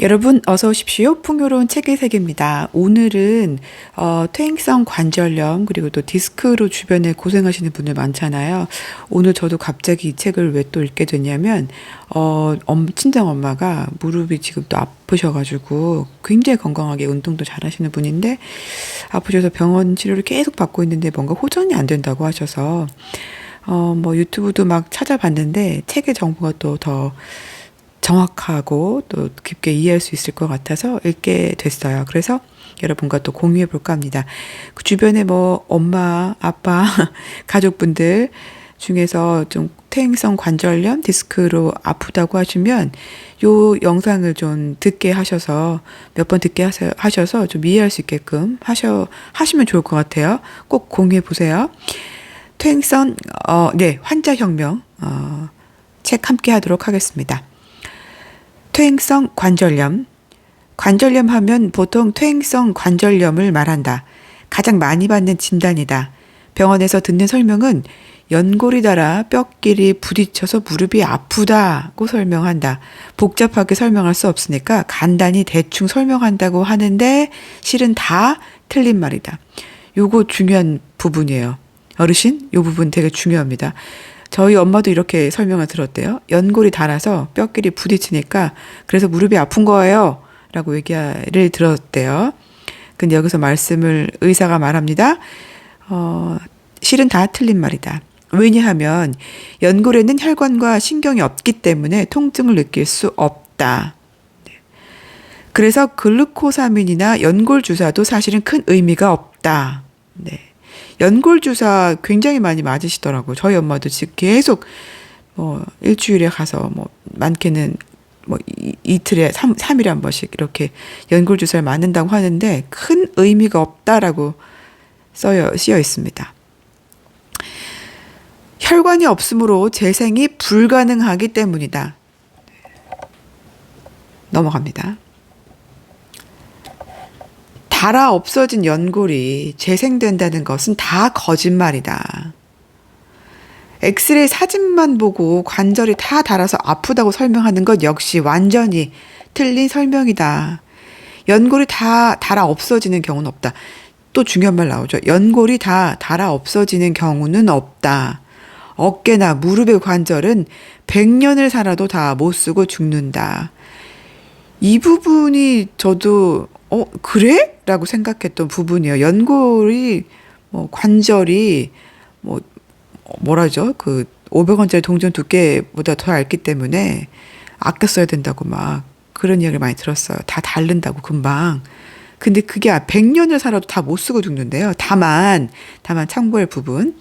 여러분 어서 오십시오. 풍요로운 책의 세계입니다. 오늘은 퇴행성 관절염 그리고 또 디스크로 주변에 고생하시는 분들 많잖아요. 오늘 저도 갑자기 이 책을 왜 또 읽게 됐냐면 친정 엄마가 무릎이 지금 또 아프셔가지고 굉장히 건강하게 운동도 잘하시는 분인데 아프셔서 병원 치료를 계속 받고 있는데 뭔가 호전이 안 된다고 하셔서 뭐 유튜브도 막 찾아봤는데 책의 정보가 또 더 정확하고 또 깊게 이해할 수 있을 것 같아서 읽게 됐어요. 그래서 여러분과 또 공유해 볼까 합니다. 그 주변에 뭐 엄마, 아빠, 가족분들 중에서 좀 퇴행성 관절염, 디스크로 아프다고 하시면 요 영상을 좀 듣게 하셔서 몇 번 듣게 하셔서 좀 이해할 수 있게끔 하시면 좋을 것 같아요. 꼭 공유해 보세요. 퇴행성 환자혁명 책 함께 하도록 하겠습니다. 퇴행성 관절염. 관절염 하면 보통 퇴행성 관절염을 말한다. 가장 많이 받는 진단이다. 병원에서 듣는 설명은 연골이 닳아 뼈끼리 부딪혀서 무릎이 아프다고 설명한다. 복잡하게 설명할 수 없으니까 간단히 대충 설명한다고 하는데 실은 다 틀린 말이다. 요거 중요한 부분이에요. 어르신, 요 부분 되게 중요합니다. 저희 엄마도 이렇게 설명을 들었대요. 연골이 닳아서 뼈끼리 부딪히니까 그래서 무릎이 아픈 거예요. 라고 얘기를 들었대요. 근데 여기서 의사가 말합니다. 실은 다 틀린 말이다. 왜냐하면 연골에는 혈관과 신경이 없기 때문에 통증을 느낄 수 없다. 그래서 글루코사민이나 연골 주사도 사실은 큰 의미가 없다. 네. 연골 주사 굉장히 많이 맞으시더라고요. 저희 엄마도 지금 계속 일주일에 가서 많게는 이틀에 3일에 한 번씩 이렇게 연골 주사를 맞는다고 하는데 큰 의미가 없다라고 쓰여 있습니다. 혈관이 없으므로 재생이 불가능하기 때문이다. 넘어갑니다. 닳아 없어진 연골이 재생된다는 것은 다 거짓말이다. 엑스레이 사진만 보고 관절이 다 닳아서 아프다고 설명하는 것 역시 완전히 틀린 설명이다. 연골이 다 닳아 없어지는 경우는 없다. 또 중요한 말 나오죠. 연골이 다 닳아 없어지는 경우는 없다. 어깨나 무릎의 관절은 100년을 살아도 다 못 쓰고 죽는다. 이 부분이 저도 그래? 라고 생각했던 부분이에요. 연골이, 관절이, 뭐라죠? 500원짜리 동전 두께보다 더 얇기 때문에 아껴 써야 된다고 막 그런 이야기를 많이 들었어요. 다 닳는다고 금방. 근데 그게 100년을 살아도 다 못 쓰고 죽는데요. 다만 참고할 부분.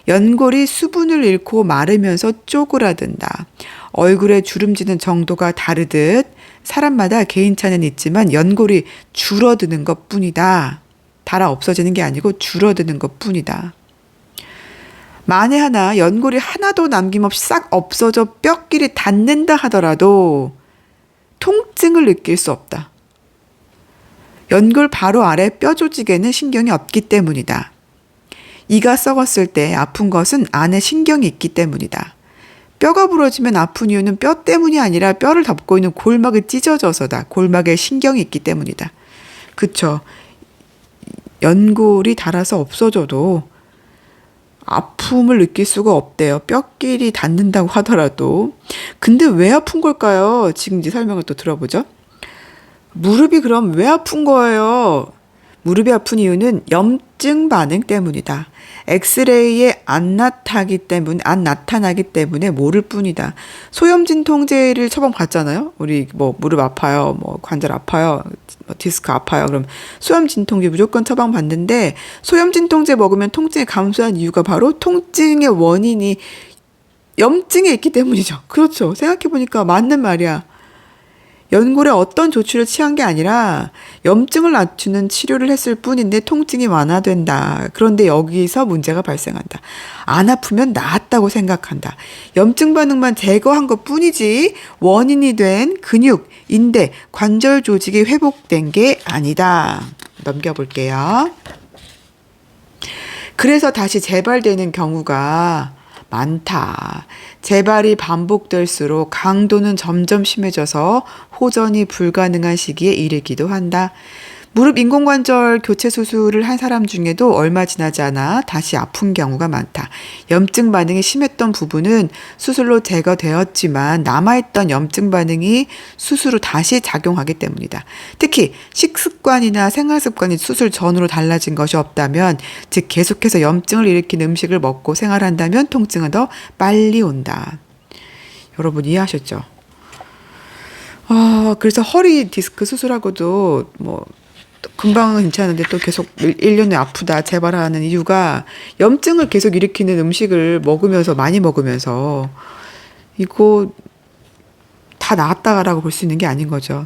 연골이 수분을 잃고 마르면서 쪼그라든다. 얼굴에 주름지는 정도가 다르듯 사람마다 개인차는 있지만 연골이 줄어드는 것 뿐이다. 닳아 없어지는 게 아니고 줄어드는 것 뿐이다. 만에 하나 연골이 하나도 남김없이 싹 없어져 뼈끼리 닿는다 하더라도 통증을 느낄 수 없다. 연골 바로 아래 뼈 조직에는 신경이 없기 때문이다. 이가 썩었을 때 아픈 것은 안에 신경이 있기 때문이다. 뼈가 부러지면 아픈 이유는 뼈 때문이 아니라 뼈를 덮고 있는 골막이 찢어져서다. 골막에 신경이 있기 때문이다. 그쵸. 연골이 닳아서 없어져도 아픔을 느낄 수가 없대요. 뼈끼리 닿는다고 하더라도. 근데 왜 아픈 걸까요? 지금 이제 설명을 또 들어보죠. 무릎이 그럼 왜 아픈 거예요? 무릎이 아픈 이유는 염증 반응 때문이다. 엑스레이에 안 나타나기 때문에 모를 뿐이다. 소염진 통제를 처방받잖아요. 우리 무릎 아파요, 관절 아파요, 디스크 아파요. 그럼 소염진 통제 무조건 처방받는데 소염진 통제 먹으면 통증이 감소한 이유가 바로 통증의 원인이 염증에 있기 때문이죠. 그렇죠. 생각해보니까 맞는 말이야. 연골에 어떤 조치를 취한 게 아니라 염증을 낮추는 치료를 했을 뿐인데 통증이 완화된다. 그런데 여기서 문제가 발생한다. 안 아프면 나았다고 생각한다. 염증 반응만 제거한 것 뿐이지 원인이 된 근육, 인대, 관절 조직이 회복된 게 아니다. 넘겨볼게요. 그래서 다시 재발되는 경우가 많다. 재발이 반복될수록 강도는 점점 심해져서 호전이 불가능한 시기에 이르기도 한다. 무릎 인공관절 교체 수술을 한 사람 중에도 얼마 지나지 않아 다시 아픈 경우가 많다. 염증 반응이 심했던 부분은 수술로 제거되었지만 남아있던 염증 반응이 수술 후 다시 작용하기 때문이다. 특히 식습관이나 생활습관이 수술 전으로 달라진 것이 없다면, 즉 계속해서 염증을 일으키는 음식을 먹고 생활한다면 통증은 더 빨리 온다. 여러분 이해하셨죠? 그래서 허리 디스크 수술하고도 금방은 괜찮은데 또 계속 1년에 아프다 재발하는 이유가 염증을 계속 일으키는 음식을 먹으면서 많이 먹으면서 이거 다 나았다라고 볼 수 있는 게 아닌 거죠.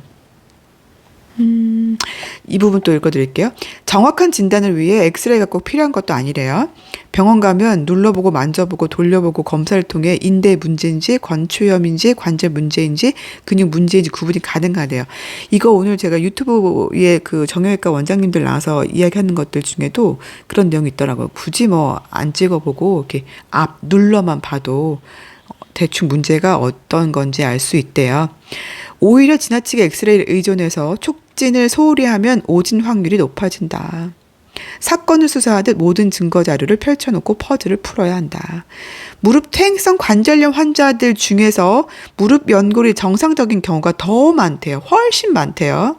이 부분 또 읽어드릴게요. 정확한 진단을 위해 엑스레이가 꼭 필요한 것도 아니래요. 병원 가면 눌러보고 만져보고 돌려보고 검사를 통해 인대 문제인지 건초염인지 관절 문제인지 근육 문제인지 구분이 가능하대요. 이거 오늘 제가 유튜브에 그 정형외과 원장님들 나와서 이야기하는 것들 중에도 그런 내용이 있더라고요. 굳이 안 찍어보고 이렇게 앞 눌러만 봐도 대충 문제가 어떤 건지 알 수 있대요. 오히려 지나치게 엑스레이를 의존해서 촉진을 소홀히 하면 오진 확률이 높아진다. 사건을 수사하듯 모든 증거 자료를 펼쳐놓고 퍼즐을 풀어야 한다. 무릎 퇴행성 관절염 환자들 중에서 무릎 연골이 정상적인 경우가 더 많대요. 훨씬 많대요.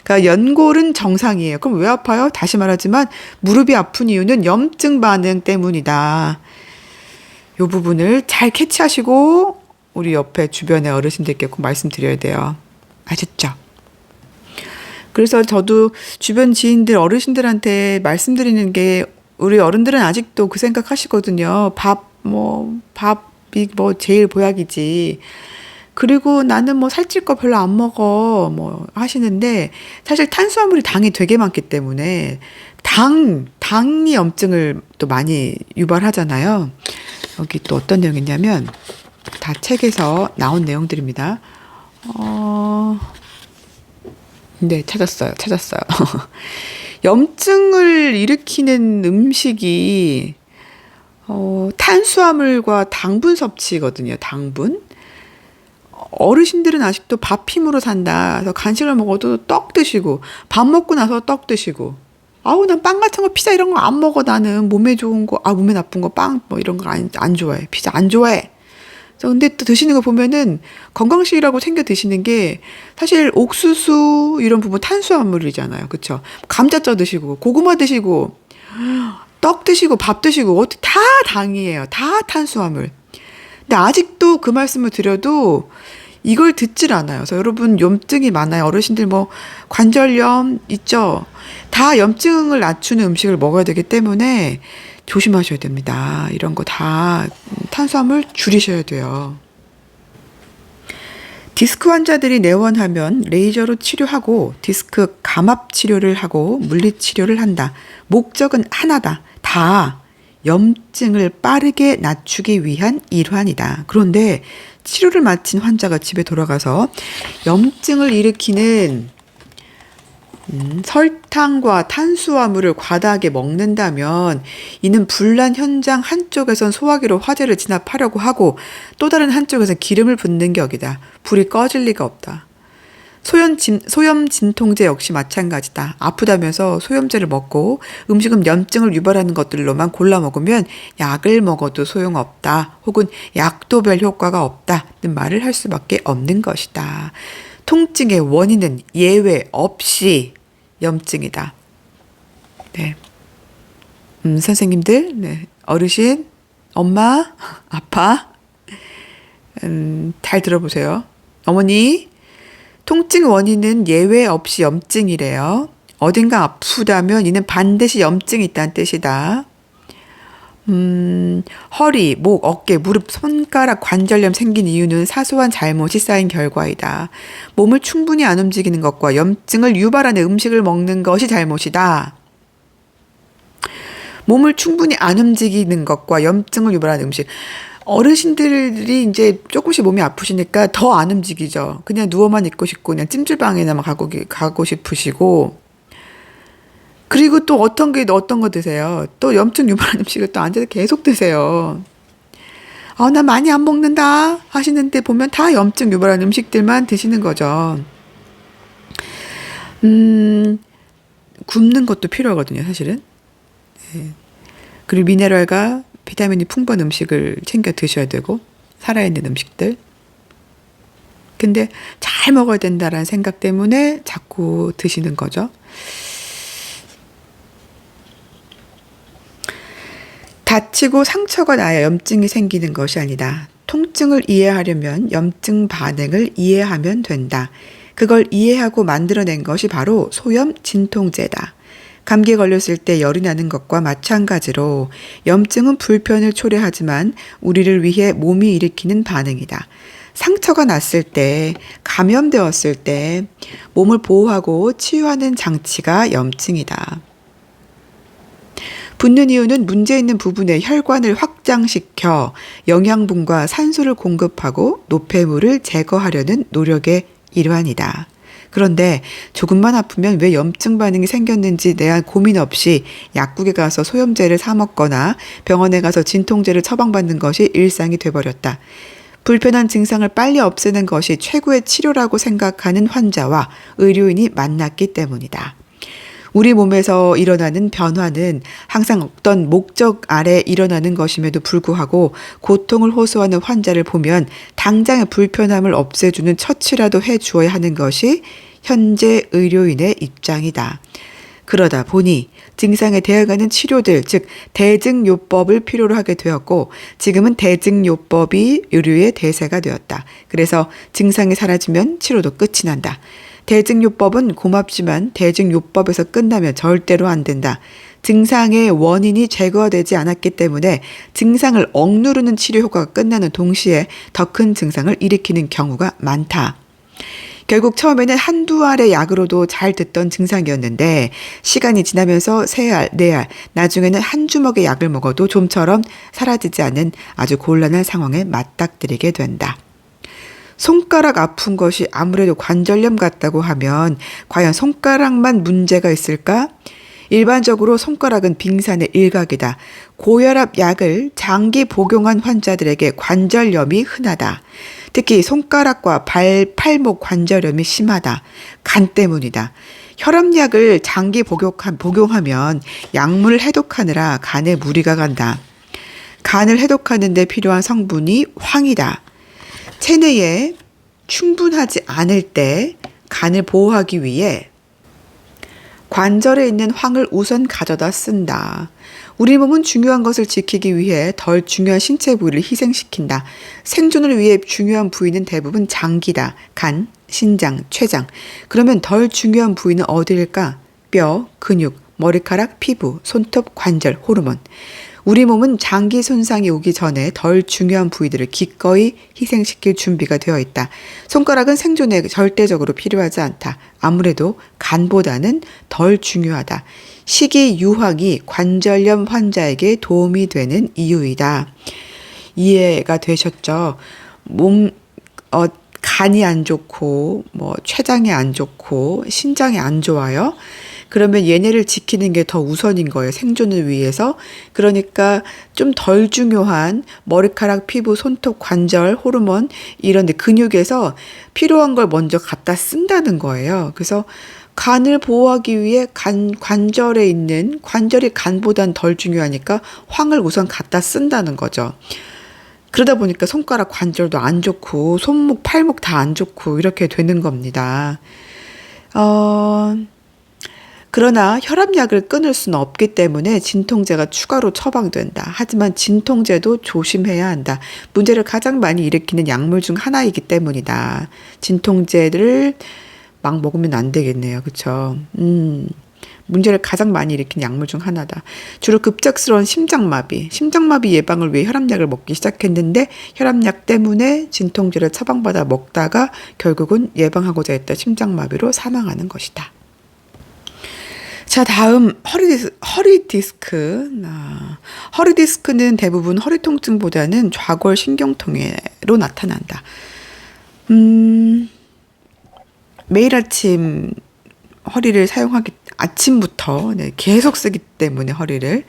그러니까 연골은 정상이에요. 그럼 왜 아파요? 다시 말하지만 무릎이 아픈 이유는 염증 반응 때문이다. 이 부분을 잘 캐치하시고 우리 옆에 주변의 어르신들께 꼭 말씀드려야 돼요. 아셨죠? 그래서 저도 주변 지인들 어르신들한테 말씀드리는 게, 우리 어른들은 아직도 그 생각 하시거든요. 밥이 제일 보약이지. 그리고 나는 살찔 거 별로 안 먹어 하시는데, 사실 탄수화물이 당이 되게 많기 때문에 당이 염증을 또 많이 유발하잖아요. 여기 또 어떤 내용이 있냐면 다 책에서 나온 내용들입니다. 네, 찾았어요. 염증을 일으키는 음식이 탄수화물과 당분 섭취거든요. 당분. 어르신들은 아직도 밥 힘으로 산다. 그래서 간식을 먹어도 떡 드시고, 밥 먹고 나서 떡 드시고, 난 빵 같은 거, 피자 이런 거 안 먹어. 나는 몸에 좋은 거, 몸에 나쁜 거, 빵 이런 거 안 좋아해. 피자 안 좋아해. 근데 또 드시는 거 보면은 건강식이라고 챙겨 드시는 게, 사실 옥수수 이런 부분 탄수화물이잖아요. 그쵸? 감자쪄 드시고 고구마 드시고 떡 드시고 밥 드시고 다 당이에요. 다 탄수화물. 근데 아직도 그 말씀을 드려도 이걸 듣질 않아요. 그래서 여러분 염증이 많아요. 어르신들 관절염 있죠? 다 염증을 낮추는 음식을 먹어야 되기 때문에 조심하셔야 됩니다. 이런 거 다 탄수화물 줄이셔야 돼요. 디스크 환자들이 내원하면 레이저로 치료하고 디스크 감압 치료를 하고 물리치료를 한다. 목적은 하나다. 다 염증을 빠르게 낮추기 위한 일환이다. 그런데 치료를 마친 환자가 집에 돌아가서 염증을 일으키는 설탕과 탄수화물을 과다하게 먹는다면 이는 분란 현장 한쪽에선 소화기로 화재를 진압하려고 하고 또 다른 한쪽에선 기름을 붓는 격이다. 불이 꺼질 리가 없다. 소염 진통제 역시 마찬가지다. 아프다면서 소염제를 먹고 음식은 염증을 유발하는 것들로만 골라 먹으면 약을 먹어도 소용없다. 혹은 약도 별 효과가 없다는 말을 할 수밖에 없는 것이다. 통증의 원인은 예외 없이 염증이다. 네. 선생님들, 네. 어르신, 엄마, 아빠, 잘 들어보세요. 어머니, 통증 원인은 예외 없이 염증이래요. 어딘가 아프다면 이는 반드시 염증이 있다는 뜻이다. 허리, 목, 어깨, 무릎, 손가락 관절염 생긴 이유는 사소한 잘못이 쌓인 결과이다. 몸을 충분히 안 움직이는 것과 염증을 유발하는 음식을 먹는 것이 잘못이다. 몸을 충분히 안 움직이는 것과 염증을 유발하는 음식. 어르신들이 이제 조금씩 몸이 아프시니까 더 안 움직이죠. 그냥 누워만 있고 싶고 그냥 찜질방에나만 가고 싶으시고. 그리고 또 어떤 거 드세요. 또 염증 유발하는 음식을 또 앉아서 계속 드세요. 나 많이 안 먹는다 하시는데 보면 다 염증 유발한 음식들만 드시는 거죠. 음, 굶는 것도 필요하거든요, 사실은. 예. 그리고 미네랄과 비타민이 풍부한 음식을 챙겨 드셔야 되고, 살아있는 음식들. 근데 잘 먹어야 된다라는 생각 때문에 자꾸 드시는 거죠. 다치고 상처가 나야 염증이 생기는 것이 아니다. 통증을 이해하려면 염증 반응을 이해하면 된다. 그걸 이해하고 만들어낸 것이 바로 소염 진통제다. 감기에 걸렸을 때 열이 나는 것과 마찬가지로 염증은 불편을 초래하지만 우리를 위해 몸이 일으키는 반응이다. 상처가 났을 때, 감염되었을 때 몸을 보호하고 치유하는 장치가 염증이다. 붓는 이유는 문제 있는 부분의 혈관을 확장시켜 영양분과 산소를 공급하고 노폐물을 제거하려는 노력의 일환이다. 그런데 조금만 아프면 왜 염증 반응이 생겼는지 대한 고민 없이 약국에 가서 소염제를 사 먹거나 병원에 가서 진통제를 처방받는 것이 일상이 돼버렸다. 불편한 증상을 빨리 없애는 것이 최고의 치료라고 생각하는 환자와 의료인이 만났기 때문이다. 우리 몸에서 일어나는 변화는 항상 어떤 목적 아래 일어나는 것임에도 불구하고 고통을 호소하는 환자를 보면 당장의 불편함을 없애주는 처치라도 해주어야 하는 것이 현재 의료인의 입장이다. 그러다 보니 증상에 대응하는 치료들, 즉 대증요법을 필요로 하게 되었고 지금은 대증요법이 의료의 대세가 되었다. 그래서 증상이 사라지면 치료도 끝이 난다. 대증요법은 고맙지만 대증요법에서 끝나면 절대로 안 된다. 증상의 원인이 제거되지 않았기 때문에 증상을 억누르는 치료 효과가 끝나는 동시에 더 큰 증상을 일으키는 경우가 많다. 결국 처음에는 한두 알의 약으로도 잘 듣던 증상이었는데 시간이 지나면서 세 알, 네 알, 나중에는 한 주먹의 약을 먹어도 좀처럼 사라지지 않는 아주 곤란한 상황에 맞닥뜨리게 된다. 손가락 아픈 것이 아무래도 관절염 같다고 하면 과연 손가락만 문제가 있을까? 일반적으로 손가락은 빙산의 일각이다. 고혈압 약을 장기 복용한 환자들에게 관절염이 흔하다. 특히 손가락과 팔목 관절염이 심하다. 간 때문이다. 혈압약을 장기 복용하면 약물을 해독하느라 간에 무리가 간다. 간을 해독하는 데 필요한 성분이 황이다. 체내에 충분하지 않을 때 간을 보호하기 위해 관절에 있는 황을 우선 가져다 쓴다. 우리 몸은 중요한 것을 지키기 위해 덜 중요한 신체 부위를 희생시킨다. 생존을 위해 중요한 부위는 대부분 장기다. 간, 신장, 췌장. 그러면 덜 중요한 부위는 어디일까? 뼈, 근육, 머리카락, 피부, 손톱, 관절, 호르몬. 우리 몸은 장기 손상이 오기 전에 덜 중요한 부위들을 기꺼이 희생시킬 준비가 되어 있다. 손가락은 생존에 절대적으로 필요하지 않다. 아무래도 간보다는 덜 중요하다. 식이유황이 관절염 환자에게 도움이 되는 이유이다. 이해가 되셨죠? 간이 안 좋고, 췌장이 안 좋고, 신장이 안 좋아요. 그러면 얘네를 지키는 게 더 우선인 거예요. 생존을 위해서. 그러니까 좀 덜 중요한 머리카락, 피부, 손톱, 관절, 호르몬 이런 데 근육에서 필요한 걸 먼저 갖다 쓴다는 거예요. 그래서 간을 보호하기 위해 관절에 있는 관절이 간보단 덜 중요하니까 황을 우선 갖다 쓴다는 거죠. 그러다 보니까 손가락 관절도 안 좋고 손목, 팔목 다 안 좋고 이렇게 되는 겁니다. 그러나 혈압약을 끊을 수는 없기 때문에 진통제가 추가로 처방된다. 하지만 진통제도 조심해야 한다. 문제를 가장 많이 일으키는 약물 중 하나이기 때문이다. 진통제를 막 먹으면 안 되겠네요. 그렇죠? 문제를 가장 많이 일으킨 약물 중 하나다. 주로 급작스러운 심장마비 예방을 위해 혈압약을 먹기 시작했는데 혈압약 때문에 진통제를 처방받아 먹다가 결국은 예방하고자 했던 심장마비로 사망하는 것이다. 자, 다음 허리 디스크. 허리 디스크는 대부분 허리 통증보다는 좌골 신경통으로 나타난다. 매일 아침 허리를 아침부터 계속 쓰기 때문에 허리를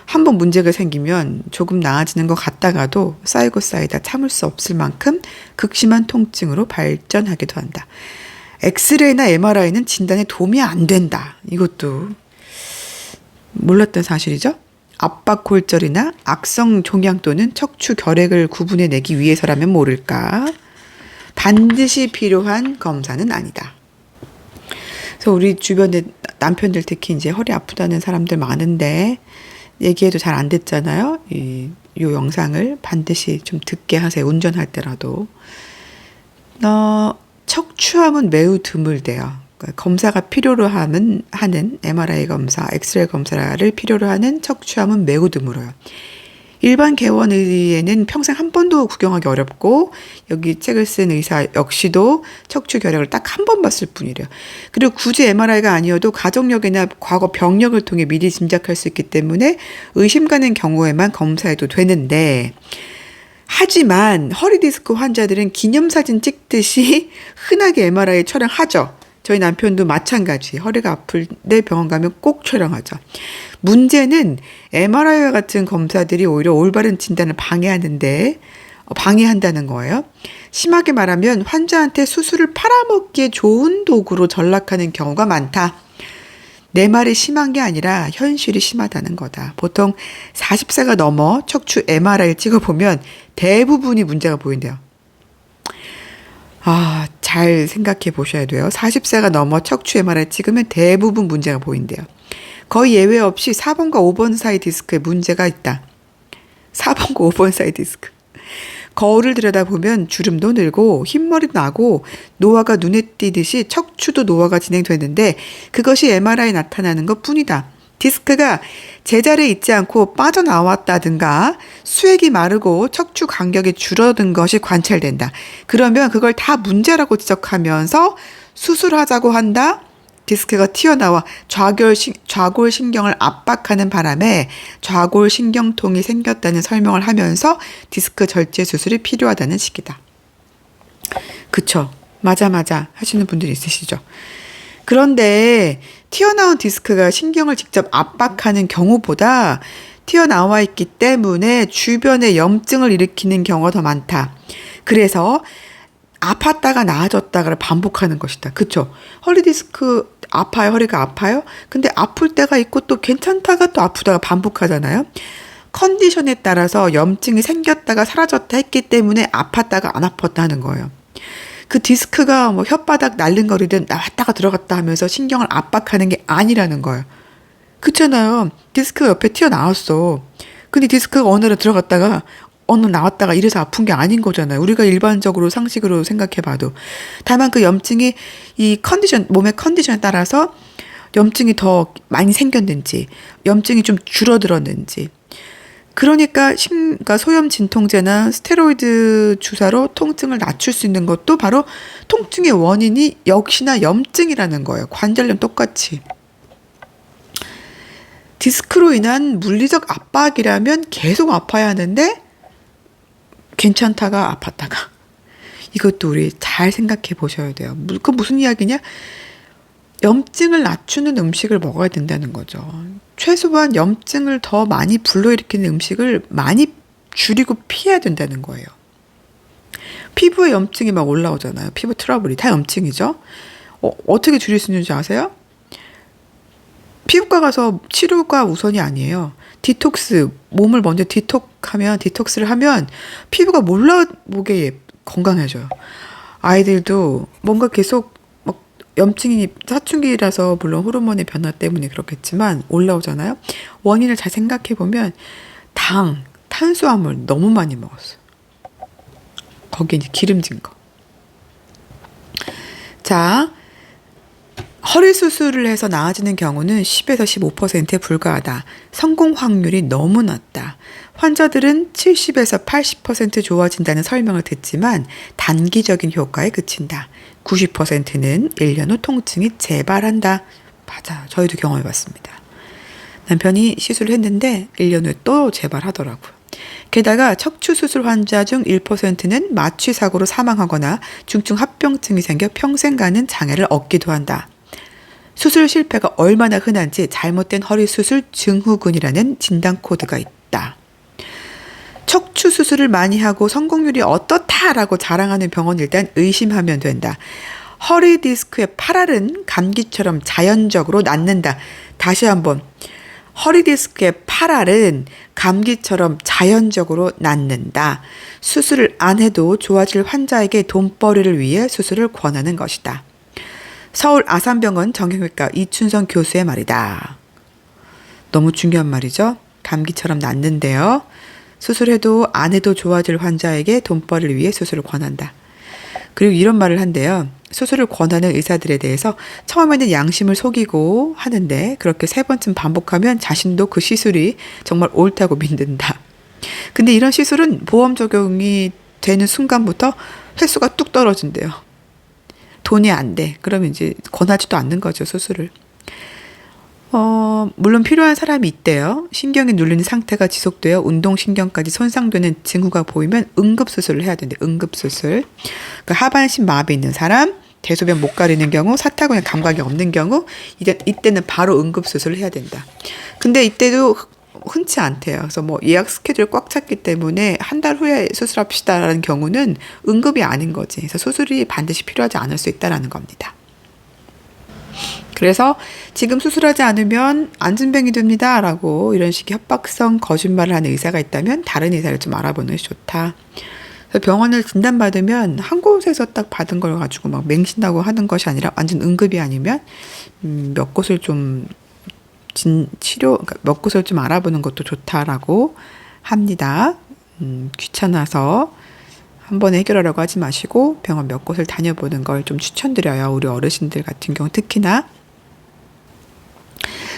한번 문제가 생기면 조금 나아지는 것 같다가도 쌓이고 쌓이다 참을 수 없을 만큼 극심한 통증으로 발전하기도 한다. 엑스레이나 MRI는 진단에 도움이 안 된다. 이것도 몰랐던 사실이죠. 압박골절이나 악성 종양 또는 척추 결핵을 구분해내기 위해서라면 모를까. 반드시 필요한 검사는 아니다. 그래서 우리 주변에 남편들 특히 이제 허리 아프다는 사람들 많은데 얘기해도 잘 안 됐잖아요. 이 영상을 반드시 좀 듣게 하세요. 운전할 때라도. 척추암은 매우 드물대요. 그러니까 검사가 필요로 하는 MRI 검사, 엑스레이 검사를 필요로 하는 척추암은 매우 드물어요. 일반 개원의에는 평생 한 번도 구경하기 어렵고 여기 책을 쓴 의사 역시도 척추 결핵을 딱 한 번 봤을 뿐이래요. 그리고 굳이 MRI가 아니어도 가족력이나 과거 병력을 통해 미리 짐작할 수 있기 때문에 의심 가는 경우에만 검사해도 되는데, 하지만 허리 디스크 환자들은 기념사진 찍듯이 흔하게 MRI 촬영하죠. 저희 남편도 마찬가지. 허리가 아플 때 병원 가면 꼭 촬영하죠. 문제는 MRI와 같은 검사들이 오히려 올바른 진단을 방해한다는 거예요. 심하게 말하면 환자한테 수술을 팔아먹기에 좋은 도구로 전락하는 경우가 많다. 내 말이 심한 게 아니라 현실이 심하다는 거다. 보통 40세가 넘어 척추 MRI를 찍어보면 대부분이 문제가 보인대요. 잘 생각해 보셔야 돼요. 40세가 넘어 척추 MRI 찍으면 대부분 문제가 보인대요. 거의 예외 없이 4번과 5번 사이 디스크에 문제가 있다. 4번과 5번 사이 디스크. 거울을 들여다보면 주름도 늘고 흰머리도 나고 노화가 눈에 띄듯이 척추도 노화가 진행되는데 그것이 MRI에 나타나는 것 뿐이다. 디스크가 제자리에 있지 않고 빠져나왔다든가 수액이 마르고 척추 간격이 줄어든 것이 관찰된다. 그러면 그걸 다 문제라고 지적하면서 수술하자고 한다. 디스크가 튀어나와 좌골신경을 압박하는 바람에 좌골신경통이 생겼다는 설명을 하면서 디스크 절제 수술이 필요하다는 식이다. 그쵸? 맞아 하시는 분들이 있으시죠? 그런데 튀어나온 디스크가 신경을 직접 압박하는 경우보다 튀어나와 있기 때문에 주변에 염증을 일으키는 경우가 더 많다. 그래서 아팠다가 나아졌다가 반복하는 것이다. 그쵸? 허리 디스크 아파요? 허리가 아파요? 근데 아플 때가 있고 또 괜찮다가 또 아프다가 반복하잖아요. 컨디션에 따라서 염증이 생겼다가 사라졌다 했기 때문에 아팠다가 안 아팠다 하는 거예요. 그 디스크가 뭐 혓바닥 날른거리든 나왔다가 들어갔다 하면서 신경을 압박하는 게 아니라는 거예요. 그렇잖아요. 디스크가 옆에 튀어나왔어. 근데 디스크가 어느 날 들어갔다가 어느 나왔다가 이래서 아픈 게 아닌 거잖아요. 우리가 일반적으로 상식으로 생각해봐도. 다만 그 염증이 이 몸의 컨디션에 따라서 염증이 더 많이 생겼는지, 염증이 좀 줄어들었는지. 그러니까 소염 진통제나 스테로이드 주사로 통증을 낮출 수 있는 것도 바로 통증의 원인이 역시나 염증이라는 거예요. 관절염 똑같이. 디스크로 인한 물리적 압박이라면 계속 아파야 하는데 괜찮다가 아팠다가. 이것도 우리 잘 생각해 보셔야 돼요. 그 무슨 이야기냐? 염증을 낮추는 음식을 먹어야 된다는 거죠. 최소한 염증을 더 많이 불러일으키는 음식을 많이 줄이고 피해야 된다는 거예요. 피부에 염증이 막 올라오잖아요. 피부 트러블이 다 염증이죠. 어떻게 줄일 수 있는지 아세요? 피부과 가서 치료가 우선이 아니에요. 디톡스, 몸을 먼저 디톡스를 하면 피부가 몰라보게 건강해져요. 아이들도 뭔가 계속 염증이 사춘기라서 물론 호르몬의 변화 때문에 그렇겠지만 올라오잖아요. 원인을 잘 생각해보면 탄수화물 너무 많이 먹었어요. 거기에 이제 기름진 거. 자, 허리 수술을 해서 나아지는 경우는 10에서 15%에 불과하다. 성공 확률이 너무 낮다. 환자들은 70에서 80% 좋아진다는 설명을 듣지만 단기적인 효과에 그친다. 90%는 1년 후 통증이 재발한다. 맞아요. 저희도 경험해봤습니다. 남편이 시술을 했는데 1년 후에 또 재발하더라고요. 게다가 척추수술 환자 중 1%는 마취사고로 사망하거나 중증 합병증이 생겨 평생 가는 장애를 얻기도 한다. 수술 실패가 얼마나 흔한지 잘못된 허리 수술 증후군이라는 진단 코드가 있다. 척추 수술을 많이 하고 성공률이 어떻다라고 자랑하는 병원 일단 의심하면 된다. 허리 디스크의 파랄은 감기처럼 자연적으로 낫는다. 다시 한번. 허리 디스크의 파랄은 감기처럼 자연적으로 낫는다. 수술을 안 해도 좋아질 환자에게 돈벌이를 위해 수술을 권하는 것이다. 서울 아산병원 정형외과 이춘성 교수의 말이다. 너무 중요한 말이죠. 감기처럼 낫는데요. 수술해도 안 해도 좋아질 환자에게 돈벌이를 위해 수술을 권한다. 그리고 이런 말을 한대요. 수술을 권하는 의사들에 대해서 처음에는 양심을 속이고 하는데 그렇게 3번쯤 반복하면 자신도 그 시술이 정말 옳다고 믿는다. 근데 이런 시술은 보험 적용이 되는 순간부터 횟수가 뚝 떨어진대요. 돈이 안 돼. 그러면 이제 권하지도 않는 거죠, 수술을. 물론 필요한 사람이 있대요. 신경이 눌리는 상태가 지속되어 운동신경까지 손상되는 징후가 보이면 응급수술을 해야 된대. 응급수술. 그러니까 하반신 마비 있는 사람, 대소변 못 가리는 경우, 사타구니 감각이 없는 경우, 이때는 바로 응급수술을 해야 된다. 근데 이때도 흔치 않대요. 그래서 뭐 예약 스케줄 꽉 찼기 때문에 한 달 후에 수술합시다라는 경우는 응급이 아닌 거지. 그래서 수술이 반드시 필요하지 않을 수 있다라는 겁니다. 그래서 지금 수술하지 않으면 안진뱅이 됩니다 라고 이런 식의 협박성 거짓말을 하는 의사가 있다면 다른 의사를 좀 알아보는 것이 좋다. 그래서 병원을 진단받으면 한 곳에서 딱 받은 걸 가지고 막 맹신하고 하는 것이 아니라 완전 응급이 아니면 몇 곳을 좀 그러니까 몇 곳을 좀 알아보는 것도 좋다라고 합니다. 귀찮아서 한 번에 해결하려고 하지 마시고 병원 몇 곳을 다녀보는 걸 좀 추천드려요. 우리 어르신들 같은 경우 특히나.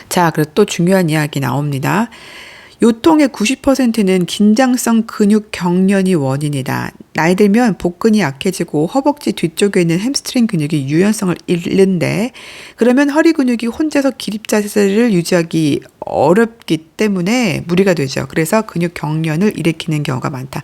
자, 그리고 또 중요한 이야기 나옵니다. 요통의 90%는 긴장성 근육 경련이 원인이다. 나이 들면 복근이 약해지고 허벅지 뒤쪽에 있는 햄스트링 근육이 유연성을 잃는데 그러면 허리 근육이 혼자서 기립 자세를 유지하기 어렵기 때문에 무리가 되죠. 그래서 근육 경련을 일으키는 경우가 많다.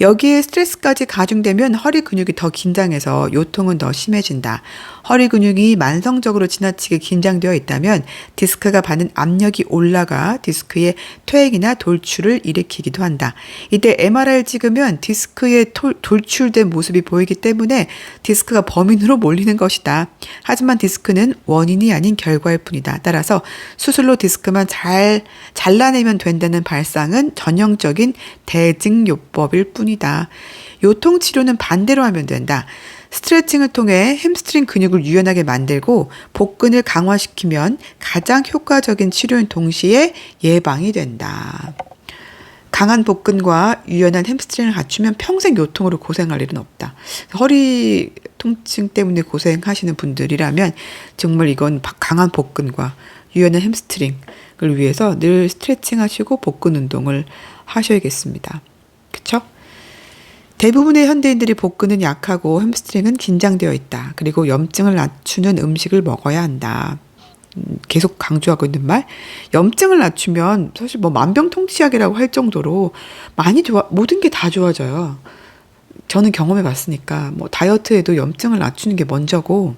여기에 스트레스까지 가중되면 허리 근육이 더 긴장해서 요통은 더 심해진다. 허리 근육이 만성적으로 지나치게 긴장되어 있다면 디스크가 받는 압력이 올라가 디스크의 퇴행이나 돌출을 일으키기도 한다. 이때 MRI를 찍으면 디스크의 돌출된 모습이 보이기 때문에 디스크가 범인으로 몰리는 것이다. 하지만 디스크는 원인이 아닌 결과일 뿐이다. 따라서 수술로 디스크만 잘 잘라내면 된다는 발상은 전형적인 대증요법일 뿐이다. 요통 치료는 반대로 하면 된다. 스트레칭을 통해 햄스트링 근육을 유연하게 만들고 복근을 강화시키면 가장 효과적인 치료인 동시에 예방이 된다. 강한 복근과 유연한 햄스트링을 갖추면 평생 요통으로 고생할 일은 없다. 허리 통증 때문에 고생하시는 분들이라면 정말 이건 강한 복근과 유연한 햄스트링을 위해서 늘 스트레칭 하시고 복근 운동을 하셔야겠습니다. 그쵸? 대부분의 현대인들이 복근은 약하고 햄스트링은 긴장되어 있다. 그리고 염증을 낮추는 음식을 먹어야 한다. 계속 강조하고 있는 말. 염증을 낮추면 사실 뭐 만병통치약이라고 할 정도로 많이 모든 게 다 좋아져요. 저는 경험해 봤으니까 뭐 다이어트에도 염증을 낮추는 게 먼저고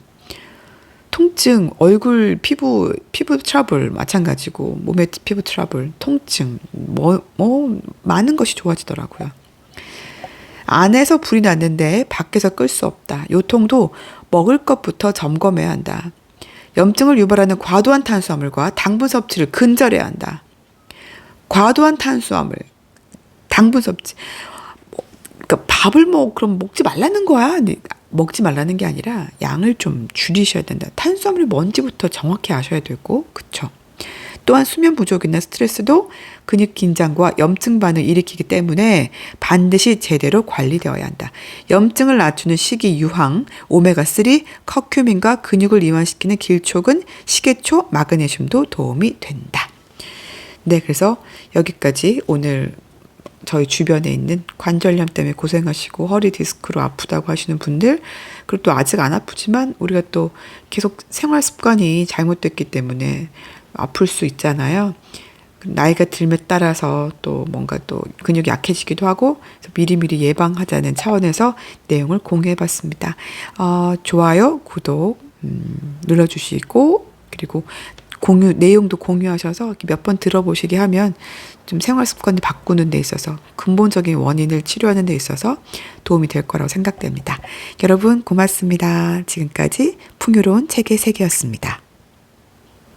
통증, 얼굴, 피부 트러블 마찬가지고 몸의 피부 트러블, 통증 많은 것이 좋아지더라고요. 안에서 불이 났는데 밖에서 끌 수 없다. 요통도 먹을 것부터 점검해야 한다. 염증을 유발하는 과도한 탄수화물과 당분 섭취를 근절해야 한다. 과도한 탄수화물, 당분 섭취. 그러니까 밥을 그럼 먹지 말라는 거야. 먹지 말라는 게 아니라 양을 좀 줄이셔야 된다. 탄수화물 뭔지부터 정확히 아셔야 되고, 그쵸? 또한 수면 부족이나 스트레스도 근육 긴장과 염증 반응을 일으키기 때문에 반드시 제대로 관리되어야 한다. 염증을 낮추는 식이유황, 오메가3, 커큐민과 근육을 이완시키는 길촉은 식이초, 마그네슘도 도움이 된다. 네, 그래서 여기까지 오늘 저희 주변에 있는 관절염 때문에 고생하시고 허리 디스크로 아프다고 하시는 분들, 그리고 또 아직 안 아프지만 우리가 또 계속 생활 습관이 잘못됐기 때문에 아플 수 있잖아요. 나이가 들에 따라서 또 뭔가 또 근육이 약해지기도 하고 미리미리 예방하자는 차원에서 내용을 공유해 봤습니다. 좋아요, 구독 눌러주시고 그리고 내용도 공유하셔서 몇 번 들어보시게 하면 좀 생활 습관을 바꾸는 데 있어서 근본적인 원인을 치료하는 데 있어서 도움이 될 거라고 생각됩니다. 여러분 고맙습니다. 지금까지 풍요로운 책의 세계였습니다.